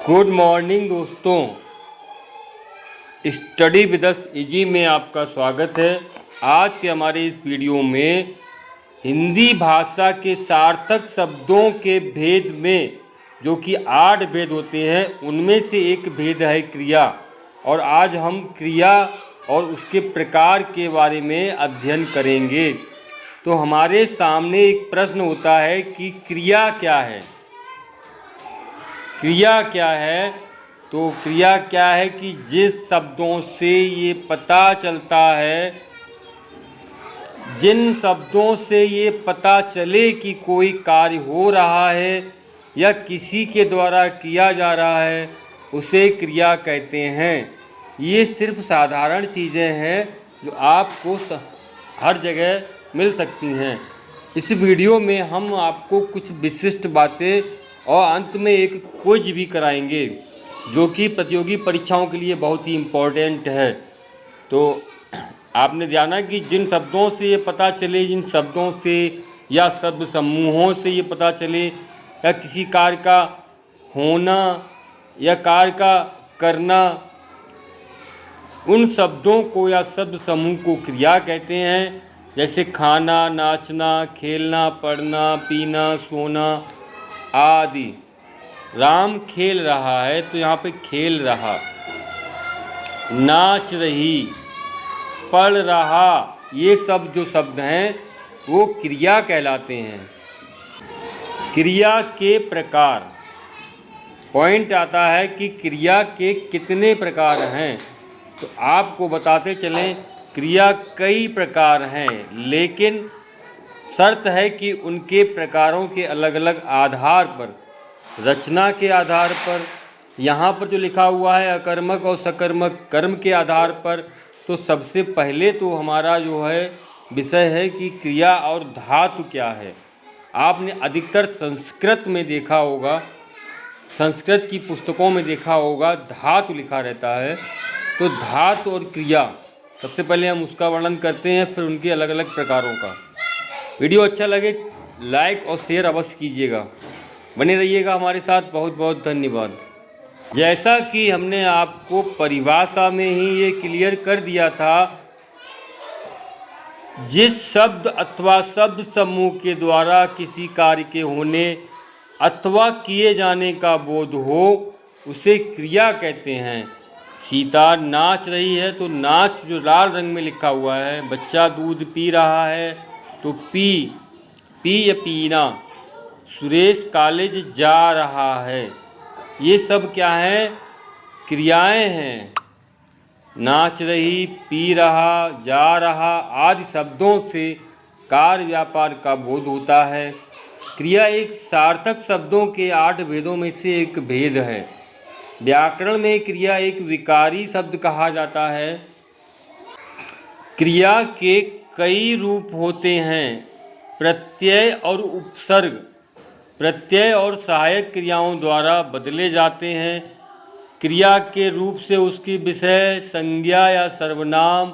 Good morning दोस्तों, study with us easy में आपका स्वागत है। आज के हमारे इस वीडियो में हिंदी भाषा के सार्थक शब्दों के भेद में, जो कि 8 भेद होते हैं, उनमें से एक भेद है क्रिया। और आज हम क्रिया और उसके प्रकार के बारे में अध्ययन करेंगे। तो हमारे सामने एक प्रश्न होता है कि क्रिया क्या है। क्रिया क्या है? तो क्रिया क्या है कि जिस शब्दों से ये पता चलता है, जिन शब्दों से ये पता चले कि कोई कार्य हो रहा है या किसी के द्वारा किया जा रहा है, उसे क्रिया कहते हैं। ये सिर्फ साधारण चीज़ें हैं जो आपको हर जगह मिल सकती हैं। इस वीडियो में हम आपको कुछ विशिष्ट बातें और अंत में एक क्विज भी कराएंगे, जो कि प्रतियोगी परीक्षाओं के लिए बहुत ही इम्पोर्टेंट है। तो आपने जाना कि जिन शब्दों से ये पता चले, जिन शब्दों से या शब्द समूहों से ये पता चले, या किसी कार्य का होना या कार्य का करना, उन शब्दों को या शब्द समूह को क्रिया कहते हैं। जैसे खाना, नाचना, खेलना, पढ़ना, पीना, सोना आदि। राम खेल रहा है तो यहाँ पे खेल रहा, नाच रही, पढ़ रहा, ये सब जो शब्द हैं वो क्रिया कहलाते हैं। क्रिया के प्रकार, पॉइंट आता है कि क्रिया के कितने प्रकार हैं। तो आपको बताते चलें, क्रिया कई प्रकार हैं, लेकिन शर्त है कि उनके प्रकारों के अलग अलग आधार पर, रचना के आधार पर, यहाँ पर जो लिखा हुआ है अकर्मक और सकर्मक कर्म के आधार पर। तो सबसे पहले तो हमारा जो है विषय है कि क्रिया और धातु क्या है। आपने अधिकतर संस्कृत में देखा होगा, संस्कृत की पुस्तकों में देखा होगा, धातु लिखा रहता है। तो धातु और क्रिया, सबसे पहले हम उसका वर्णन करते हैं, फिर उनके अलग अलग प्रकारों का। वीडियो अच्छा लगे लाइक और शेयर अवश्य कीजिएगा। बने रहिएगा हमारे साथ। बहुत बहुत धन्यवाद। जैसा कि हमने आपको परिभाषा में ही ये क्लियर कर दिया था, जिस शब्द अथवा शब्द समूह के द्वारा किसी कार्य के होने अथवा किए जाने का बोध हो, उसे क्रिया कहते हैं। सीता नाच रही है तो नाच जो लाल रंग में लिखा हुआ है, बच्चा दूध पी रहा है तो पी या पीना, सुरेश कॉलेज जा रहा है, ये सब क्या है? क्रियाएं हैं। नाच रही, पी रहा, जा रहा आदि शब्दों से कार्य व्यापार का बोध होता है। क्रिया एक सार्थक शब्दों के 8 भेदों में से एक भेद है। व्याकरण में क्रिया एक विकारी शब्द कहा जाता है। क्रिया के कई रूप होते हैं। प्रत्यय और उपसर्ग, प्रत्यय और सहायक क्रियाओं द्वारा बदले जाते हैं। क्रिया के रूप से उसकी विषय, संज्ञा या सर्वनाम,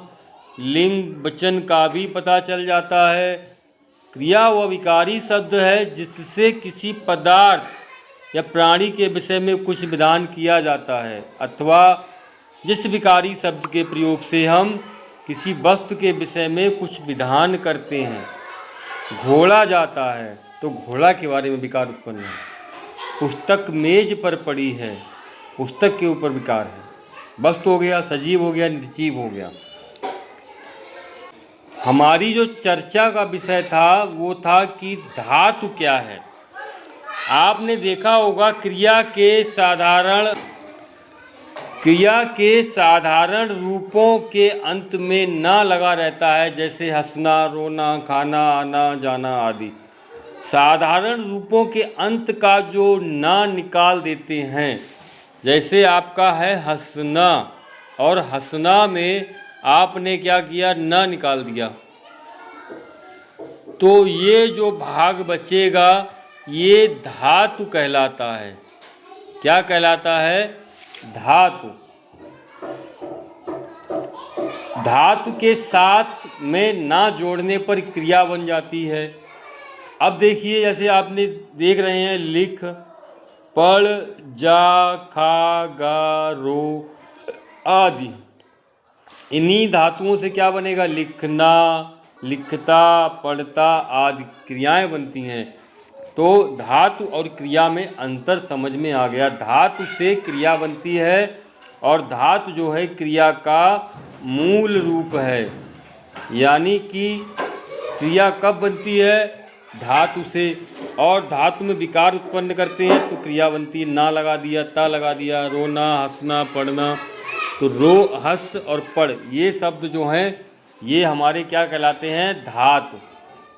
लिंग, वचन का भी पता चल जाता है। क्रिया वह विकारी शब्द है जिससे किसी पदार्थ या प्राणी के विषय में कुछ विधान किया जाता है, अथवा जिस विकारी शब्द के प्रयोग से हम किसी वस्तु के विषय में कुछ विधान करते हैं। घोड़ा जाता है तो घोड़ा के बारे में विकार उत्पन्न है। पुस्तक मेज पर पड़ी है, पुस्तक के ऊपर विकार है। वस्तु हो गया, सजीव हो गया, निर्जीव हो गया। हमारी जो चर्चा का विषय था वो था कि धातु क्या है। आपने देखा होगा क्रिया के साधारण रूपों के अंत में ना लगा रहता है, जैसे हंसना, रोना, खाना, आना, जाना आदि। साधारण रूपों के अंत का जो ना निकाल देते हैं, जैसे आपका है हंसना, और हंसना में आपने क्या किया? ना निकाल दिया। तो ये जो भाग बचेगा ये धातु कहलाता है। क्या कहलाता है? धातु। धातु के साथ में ना जोड़ने पर क्रिया बन जाती है। अब देखिए, जैसे आपने देख रहे हैं लिख, पढ़, जा, खा, गा, रो आदि। इन्हीं धातुओं से क्या बनेगा? लिखना, लिखता, पढ़ता आदि क्रियाएं बनती हैं। तो धातु और क्रिया में अंतर समझ में आ गया। धातु से क्रिया बनती है और धातु जो है क्रिया का मूल रूप है। यानी कि क्रिया कब बनती है? धातु से। और धातु में विकार उत्पन्न करते हैं तो क्रिया बनती है। ना लगा दिया, ता लगा दिया, रोना, हंसना, पढ़ना। तो रो, हंस और पढ़ ये शब्द जो हैं ये हमारे क्या कहलाते हैं? धातु।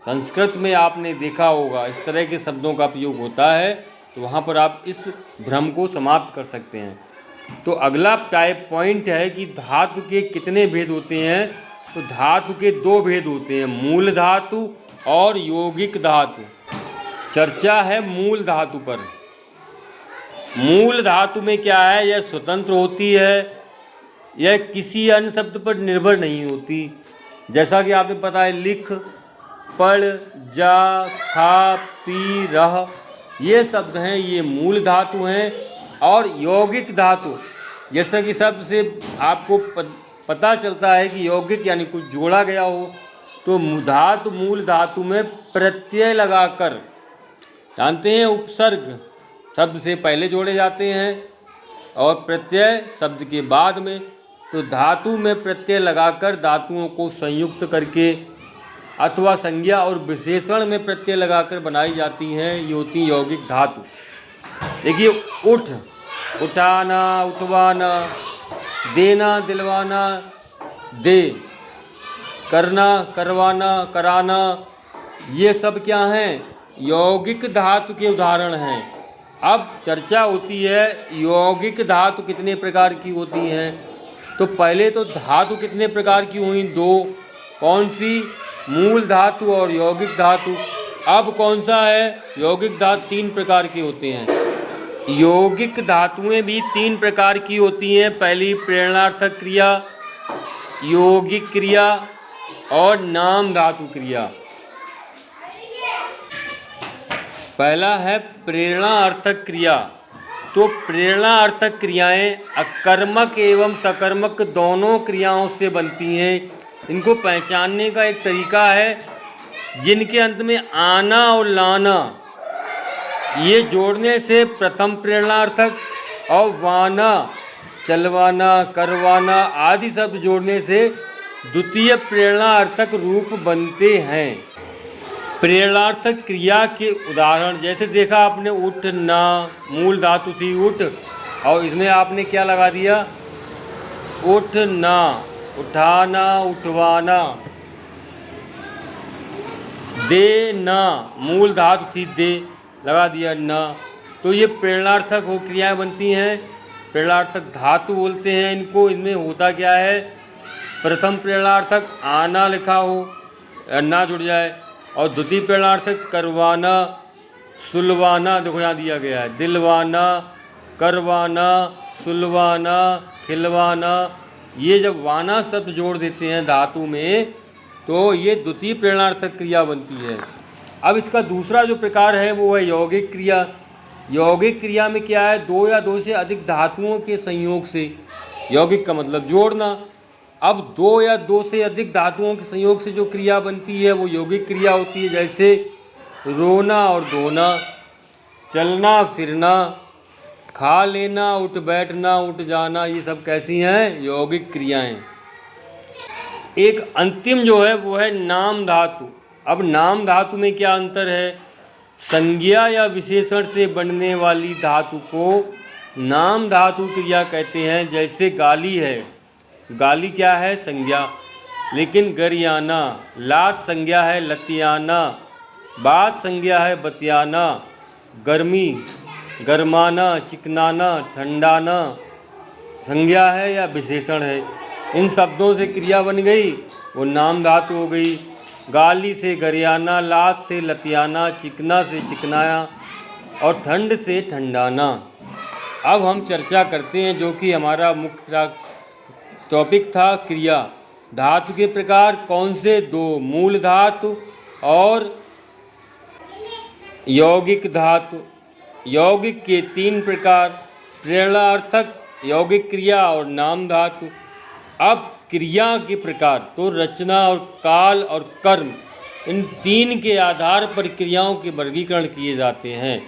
संस्कृत में आपने देखा होगा इस तरह के शब्दों का प्रयोग होता है, तो वहाँ पर आप इस भ्रम को समाप्त कर सकते हैं। तो अगला पॉइंट है कि धातु के कितने भेद होते हैं? तो धातु के 2 भेद होते हैं, मूल धातु और यौगिक धातु। चर्चा है मूल धातु पर। मूल धातु में क्या है? यह स्वतंत्र होती है, यह किसी अन्य शब्द पर निर्भर नहीं होती। जैसा कि आपने पता है लिख, पढ़, जा, खा, पी, रह ये शब्द हैं, ये मूल धातु हैं। और यौगिक धातु जैसा कि शब्द से आपको पता चलता है कि यौगिक यानी कुछ जोड़ा गया हो, तो धातु मूल धातु में प्रत्यय लगाकर, जानते हैं उपसर्ग शब्द से पहले जोड़े जाते हैं और प्रत्यय शब्द के बाद में। तो धातु में प्रत्यय लगाकर धातुओं को संयुक्त करके अथवा संज्ञा और विशेषण में प्रत्यय लगाकर बनाई जाती हैं, ये होती यौगिक धातु। देखिए उठ, उठाना, उठवाना, देना, दिलवाना, दे, करना, करवाना, कराना, ये सब क्या हैं? यौगिक धातु के उदाहरण हैं। अब चर्चा होती है यौगिक धातु कितने प्रकार की होती हैं। तो पहले तो धातु कितने प्रकार की हुई? 2। कौन सी? मूल धातु और यौगिक धातु। अब कौन सा है? यौगिक धातु 3 प्रकार की होते हैं। यौगिक धातुएं भी 3 प्रकार की होती हैं। पहली प्रेरणार्थक क्रिया, यौगिक क्रिया और नाम धातु क्रिया। पहला है प्रेरणा अर्थक क्रिया। तो प्रेरणा अर्थक क्रियाएं अकर्मक एवं सकर्मक दोनों क्रियाओं से बनती हैं। इनको पहचानने का एक तरीका है, जिनके अंत में आना और लाना ये जोड़ने से प्रथम प्रेरणार्थक, और वाना, चलवाना, करवाना आदि शब्द जोड़ने से द्वितीय प्रेरणार्थक रूप बनते हैं। प्रेरणार्थक क्रिया के उदाहरण जैसे देखा आपने उठना, मूल धातु थी उठ, और इसमें आपने क्या लगा दिया? उठना, उठाना, उठवाना। देना, मूल धातु थी दे, लगा दिया ना। तो ये प्रेरणार्थक हो क्रियाएं बनती हैं। प्रेरणार्थक धातु बोलते हैं इनको। इनमें होता क्या है? प्रथम प्रेरणार्थक आना लिखा हो, ना जुड़ जाए, और द्वितीय प्रेरणार्थक करवाना, सुलवाना, देखो यहाँ दिया गया है, दिलवाना, करवाना, सुलवाना, खिलवाना। ये जब वाना शब्द जोड़ देते हैं धातु में तो ये द्वितीय प्रेरणार्थक क्रिया बनती है। अब इसका दूसरा जो प्रकार है वो है यौगिक क्रिया। यौगिक क्रिया में क्या है? 2 या 2 से अधिक धातुओं के संयोग से, यौगिक का मतलब जोड़ना। अब 2 या 2 से अधिक धातुओं के संयोग से जो क्रिया बनती है वो यौगिक क्रिया होती है। जैसे रोना और धोना, चलना फिरना, खा लेना, उठ बैठना, उठ जाना, ये सब कैसी हैं? यौगिक क्रियाएं। एक अंतिम जो है वो है नाम धातु। अब नाम धातु में क्या अंतर है? संज्ञा या विशेषण से बनने वाली धातु को नाम धातु क्रिया कहते हैं। जैसे गाली है, गाली क्या है? संज्ञा। लेकिन गरियाना, लात संज्ञा है लतियाना, बात संज्ञा है बतियाना, गर्मी, गरमाना, चिकनाना, ठंडाना संज्ञा है या विशेषण है। इन शब्दों से क्रिया बन गई, वो नाम धातु हो गई। गाली से गरियाना, लात से लतियाना, चिकना से चिकनाया और ठंड से ठंडाना। अब हम चर्चा करते हैं जो कि हमारा मुख्य टॉपिक था, क्रिया। धातु के प्रकार कौन से? 2, मूल धातु और यौगिक धातु। यौगिक के 3 प्रकार, प्रेरणार्थक, यौगिक क्रिया और नाम धातु। अब क्रिया के प्रकार तो रचना और काल और कर्म, इन 3 के आधार पर क्रियाओं के वर्गीकरण किए जाते हैं।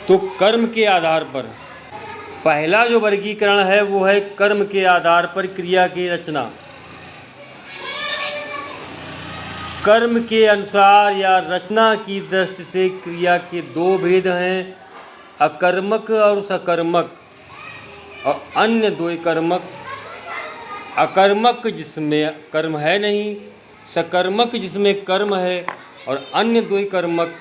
तो कर्म के आधार पर पहला जो वर्गीकरण है वो है कर्म के आधार पर क्रिया की रचना। कर्म के अनुसार या रचना की दृष्टि से क्रिया के 2 भेद हैं, अकर्मक और सकर्मक, और अन्य 2 कर्मक। अकर्मक जिसमें कर्म है नहीं, सकर्मक जिसमें कर्म है, और अन्य 2 कर्मक।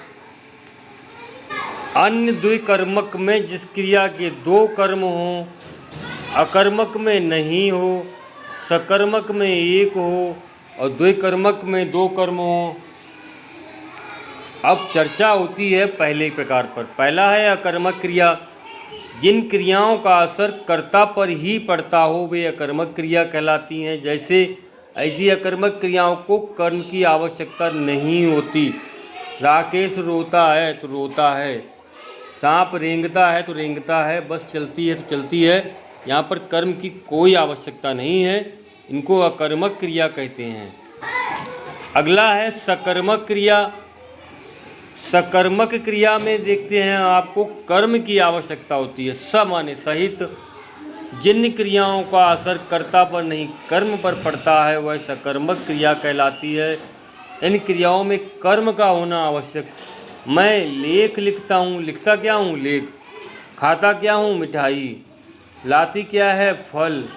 अन्य 2 कर्मक में जिस क्रिया के 2 कर्म हों, अकर्मक में नहीं हो, सकर्मक में 1 हो, और 2 कर्मक में 2 कर्म हों। अब चर्चा होती है पहले प्रकार पर। पहला है अकर्मक क्रिया। जिन क्रियाओं का असर कर्ता पर ही पड़ता हो वे अकर्मक क्रिया कहलाती हैं। जैसे ऐसी अकर्मक क्रियाओं को कर्म की आवश्यकता नहीं होती। राकेश रोता है तो रोता है, सांप रेंगता है तो रेंगता है, बस चलती है तो चलती है। यहाँ पर कर्म की कोई आवश्यकता नहीं है, इनको अकर्मक क्रिया कहते हैं। अगला है सकर्मक क्रिया। सकर्मक क्रिया में देखते हैं आपको कर्म की आवश्यकता होती है। स माने सहित। जिन क्रियाओं का असर कर्ता पर नहीं कर्म पर पड़ता है वह सकर्मक क्रिया कहलाती है। इन क्रियाओं में कर्म का होना आवश्यक। मैं लेख लिखता हूँ, लिखता क्या हूँ? लेख। खाता क्या हूँ? मिठाई। लाती क्या है? फल।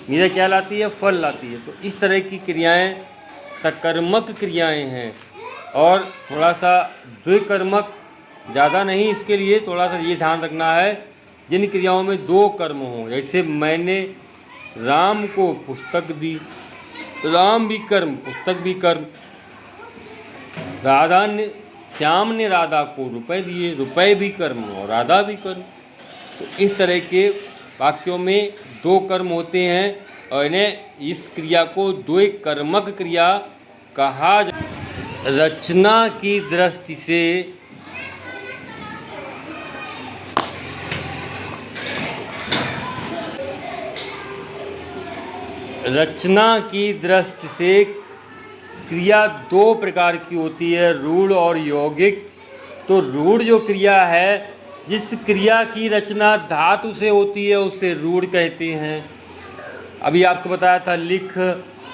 मीरा क्या लाती है? फल लाती है। तो इस तरह की क्रियाएं सकर्मक क्रियाएं हैं। और थोड़ा सा द्विकर्मक, ज़्यादा नहीं, इसके लिए थोड़ा सा ये ध्यान रखना है जिन क्रियाओं में 2 कर्म हों। जैसे मैंने राम को पुस्तक दी, राम भी कर्म, पुस्तक भी कर्म। श्याम ने राधा को रुपए दिए, रुपए भी कर्म और राधा भी कर्म। तो इस तरह के वाक्यों में 2 कर्म होते हैं और इन्हें इस क्रिया को द्विकर्मक क्रिया कहा जाता है। रचना की दृष्टि से क्रिया 2 प्रकार की होती है, रूढ़ और यौगिक। तो रूढ़ जो क्रिया है, जिस क्रिया की रचना धातु से होती है उसे रूढ़ कहते हैं। अभी आपको बताया था लिख,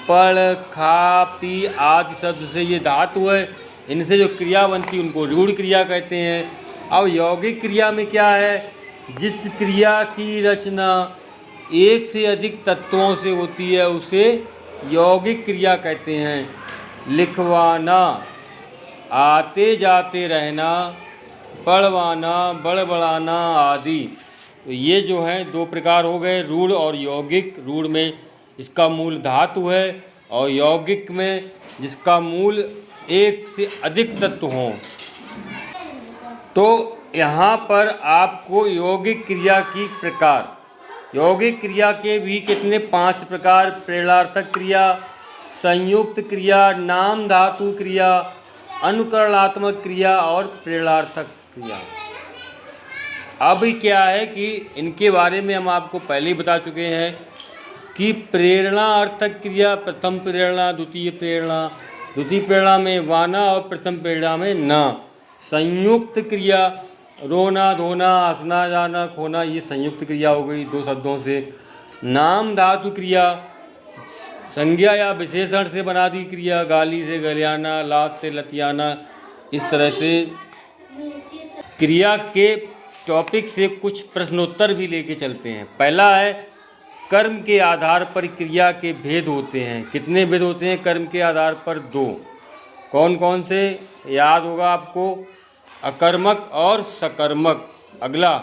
पढ़, खा, पी आदि शब्द से ये धातु है, इनसे जो क्रिया बनती है उनको रूढ़ क्रिया कहते हैं। अब यौगिक क्रिया में क्या है? जिस क्रिया की रचना 1 से अधिक तत्वों से होती है उसे यौगिक क्रिया कहते हैं। लिखवाना, आते जाते रहना, पढ़वाना, बड़बड़ाना आदि। तो ये जो है 2 प्रकार हो गए, रूढ़ और यौगिक। रूढ़ में इसका मूल धातु है और यौगिक में जिसका मूल 1 से अधिक तत्व हों। तो यहाँ पर आपको यौगिक क्रिया की प्रकार, यौगिक क्रिया के भी कितने 5 प्रकार, प्रेरणार्थक क्रिया, संयुक्त क्रिया, नाम धातु क्रिया, अनुकरणात्मक क्रिया और प्रेरणार्थक क्रिया। अब क्या है कि इनके बारे में हम आपको पहले ही बता चुके हैं कि प्रेरणार्थक क्रिया प्रथम प्रेरणा, द्वितीय प्रेरणा, द्वितीय प्रेरणा में वाना और प्रथम प्रेरणा में ना। संयुक्त क्रिया रोना, धोना, हंसना, जाना, खोना, ये संयुक्त क्रिया हो गई 2 शब्दों से। नाम धातु क्रिया संज्ञा या विशेषण से बना दी क्रिया, गाली से गलियाना, लात से लतियाना। इस तरह से क्रिया के टॉपिक से कुछ प्रश्नोत्तर भी लेके चलते हैं। पहला है कर्म के आधार पर क्रिया के भेद होते हैं। कितने भेद होते हैं कर्म के आधार पर? 2। कौन कौन से? याद होगा आपको, अकर्मक और सकर्मक। अगला,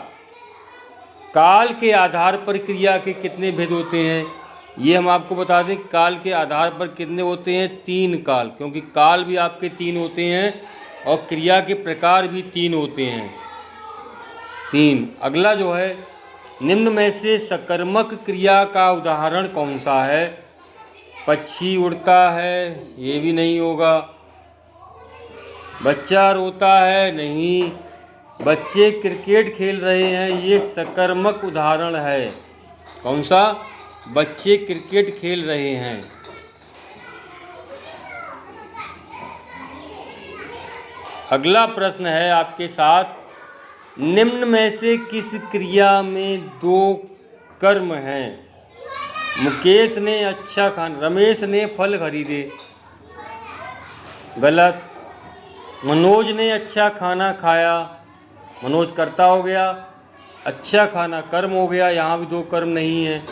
काल के आधार पर क्रिया के कितने भेद होते हैं? ये हम आपको बता दें, काल के आधार पर कितने होते हैं? 3 काल, क्योंकि काल भी आपके 3 होते हैं और क्रिया के प्रकार भी 3 होते हैं, 3। अगला जो है, निम्न में से सकर्मक क्रिया का उदाहरण कौन सा है? पक्षी उड़ता है, ये भी नहीं होगा। बच्चा रोता है, नहीं। बच्चे क्रिकेट खेल रहे हैं, ये सकर्मक उदाहरण है। कौन सा? बच्चे क्रिकेट खेल रहे हैं। अगला प्रश्न है आपके साथ, निम्न में से किस क्रिया में दो कर्म हैं? मुकेश ने अच्छा खाना, रमेश ने फल खरीदे। गलत। मनोज ने अच्छा खाना खाया, मनोज कर्ता हो गया, अच्छा खाना कर्म हो गया, यहाँ भी दो कर्म नहीं है।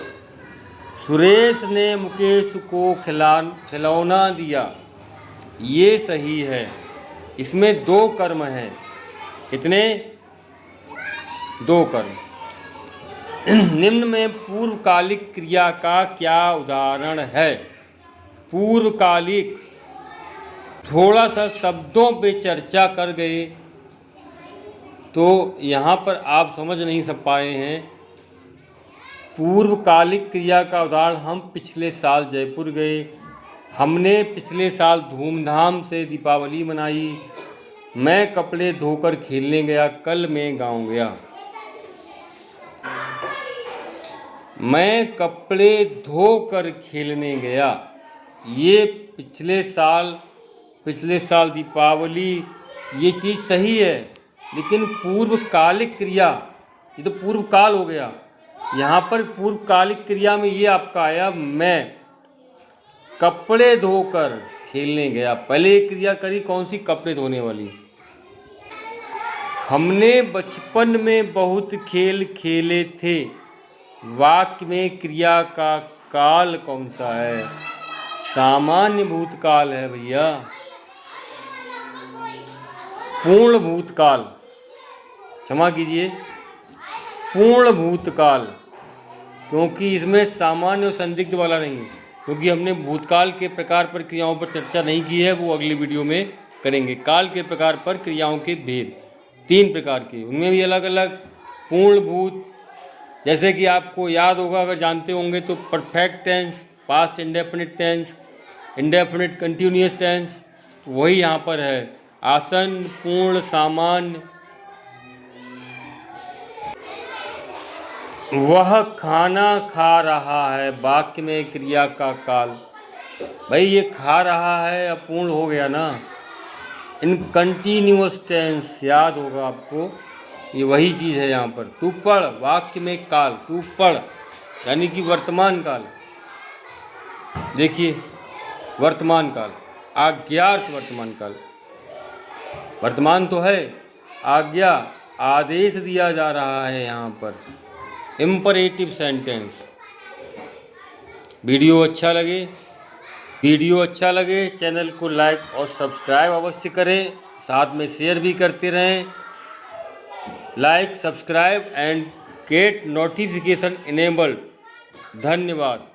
सुरेश ने मुकेश को खिलौना दिया, ये सही है, इसमें दो कर्म हैं। कितने? दो कर्म। निम्न में पूर्वकालिक क्रिया का क्या उदाहरण है? पूर्वकालिक, थोड़ा सा शब्दों पे चर्चा कर गए तो यहाँ पर आप समझ नहीं सब पाए हैं। पूर्वकालिक क्रिया का उदाहरण, हम पिछले साल जयपुर गए, हमने पिछले साल धूमधाम से दीपावली मनाई, मैं कपड़े धोकर खेलने गया, कल मैं गाँव गया। मैं कपड़े धोकर खेलने गया, ये पिछले साल दीपावली, ये चीज़ सही है, लेकिन पूर्वकालिक क्रिया, ये तो पूर्वकाल हो गया। यहाँ पर पूर्वकालिक क्रिया में ये आपका आया, मैं कपड़े धोकर खेलने गया। पहले एक क्रिया करी, कौन सी? कपड़े धोने वाली। हमने बचपन में बहुत खेल खेले थे, वाक्य में क्रिया का काल कौन सा है? सामान्य भूतकाल है भैया। पूर्ण भूतकाल, क्षमा कीजिए, पूर्ण भूतकाल, क्योंकि इसमें सामान्य और संदिग्ध वाला नहीं, क्योंकि हमने भूतकाल के प्रकार पर क्रियाओं पर चर्चा नहीं की है, वो अगली वीडियो में करेंगे। काल के प्रकार पर क्रियाओं के भेद, 3 प्रकार के, उनमें भी अलग अलग। पूर्ण भूत, जैसे कि आपको याद होगा, अगर जानते होंगे तो, perfect tense, past indefinite tense, indefinite continuous tense, वही यहाँ पर है। आसन्न, पूर्ण, सामान्य। वह खाना खा रहा है, वाक्य में क्रिया का काल। भाई ये खा रहा है, अपूर्ण हो गया ना। इन कंटिन्यूअस टेंस, याद होगा आपको, ये वही चीज़ है यहाँ पर। तू पढ़, वाक्य में काल, तू पढ़, यानी कि वर्तमान काल। देखिए, वर्तमान काल, आज्ञार्थ वर्तमान काल, वर्तमान तो है, आज्ञा, आदेश दिया जा रहा है यहाँ पर, इम्परेटिव सेंटेंस। वीडियो अच्छा लगे चैनल को लाइक और सब्सक्राइब अवश्य करें, साथ में शेयर भी करते रहें। Like, subscribe and get notification enabled. धन्यवाद।